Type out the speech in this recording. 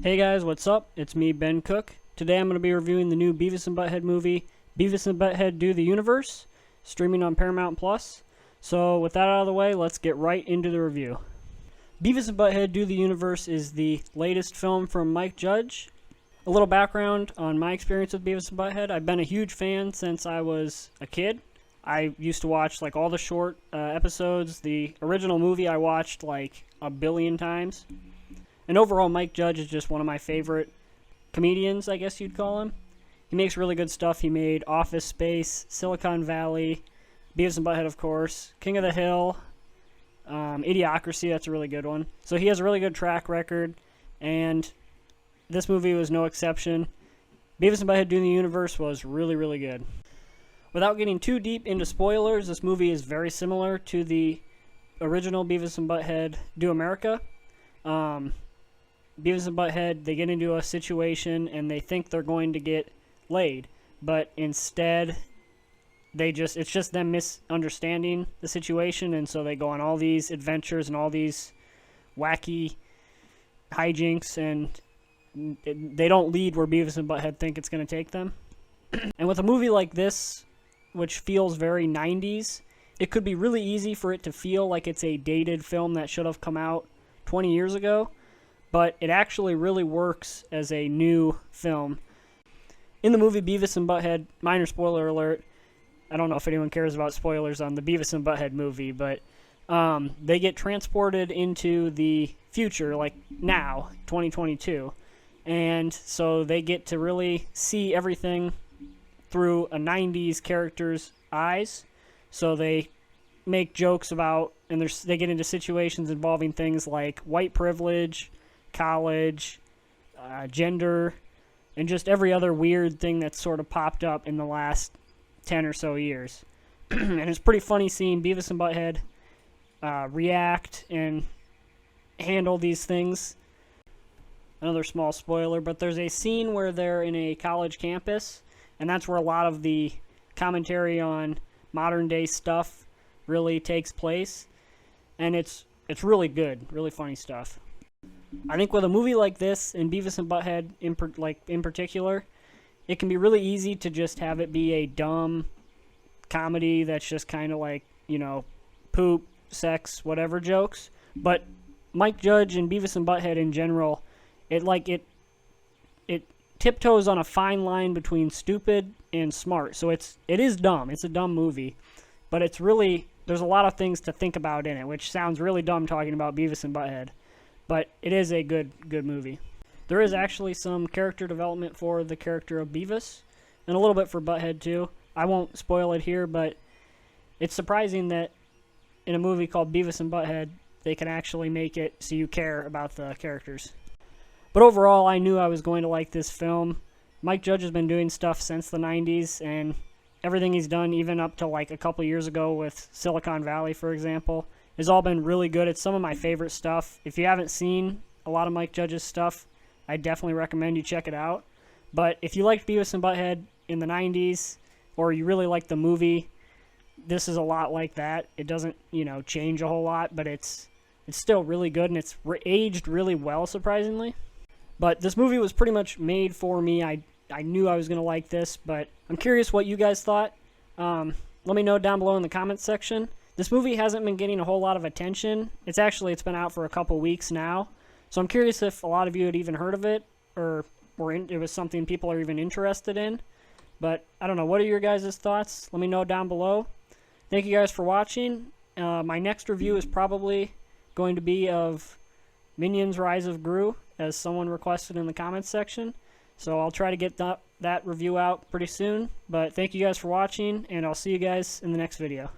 Hey guys, what's up? It's me, Ben Cook. Today I'm going to be reviewing the new Beavis and Butthead movie, Beavis and Butthead Do the Universe, streaming on Paramount+. So with that out of the way, let's get right into the review. Beavis and Butthead Do the Universe is the latest film from Mike Judge. A little background on my experience with Beavis and Butthead. I've been a huge fan since I was a kid. I used to watch like all the short episodes. The original movie I watched like a billion times. And overall, Mike Judge is just one of my favorite comedians, I guess you'd call him. He makes really good stuff. He made Office Space, Silicon Valley, Beavis and Butthead, of course, King of the Hill, Idiocracy, that's a really good one. So he has a really good track record, and this movie was no exception. Beavis and Butthead Do the Universe was really, really good. Without getting too deep into spoilers, this movie is very similar to the original Beavis and Butthead Do America. Beavis and Butthead, they get into a situation and they think they're going to get laid, but instead it's just them misunderstanding the situation, and so they go on all these adventures and all these wacky hijinks, and they don't lead where Beavis and Butthead think it's going to take them. And with a movie like this, which feels very 90s, it could be really easy for it to feel like it's a dated film that should have come out 20 years ago, but it actually really works as a new film. In the movie Beavis and Butthead, minor spoiler alert, I don't know if anyone cares about spoilers on the Beavis and Butthead movie, but they get transported into the future, like now, 2022, and so they get to really see everything through a 90s character's eyes. So they make jokes about, and they get into situations involving things like white privilege, college, gender, and just every other weird thing that's sort of popped up in the last 10 or so years. And it's pretty funny seeing Beavis and Butthead react and handle these things. Another small spoiler, but there's a scene where they're in a college campus, and that's where a lot of the commentary on modern day stuff really takes place, and it's really good, really funny stuff. I think with a movie like this, and Beavis and Butthead in particular, it can be really easy to just have it be a dumb comedy that's just kind of like, you know, poop, sex, whatever jokes. But Mike Judge and Beavis and Butthead in general, it tiptoes on a fine line between stupid and smart. So it is dumb. It's a dumb movie, but it's really, there's a lot of things to think about in it, which sounds really dumb talking about Beavis and Butthead, but it is a good movie. There is actually some character development for the character of Beavis, and a little bit for Butthead too. I won't spoil it here, but it's surprising that in a movie called Beavis and Butthead, they can actually make it so you care about the characters. But overall, I knew I was going to like this film. Mike Judge has been doing stuff since the 90s, and everything he's done, even up to like a couple years ago with Silicon Valley, for example, has all been really good. It's some of my favorite stuff. If you haven't seen a lot of Mike Judge's stuff, I definitely recommend you check it out. But if you liked Beavis and Butthead in the 90s, or you really like the movie, this is a lot like that. It doesn't, change a whole lot, but it's still really good, and it's aged really well, surprisingly. But this movie was pretty much made for me. I knew I was going to like this, but I'm curious what you guys thought. Let me know down below in the comments section. This movie hasn't been getting a whole lot of attention. It's been out for a couple weeks now. So I'm curious if a lot of you had even heard of it, or it was something people are even interested in. But I don't know. What are your guys' thoughts? Let me know down below. Thank you guys for watching. My next review is probably going to be of Minions Rise of Gru, as someone requested in the comments section. So I'll try to get that review out pretty soon. But thank you guys for watching, and I'll see you guys in the next video.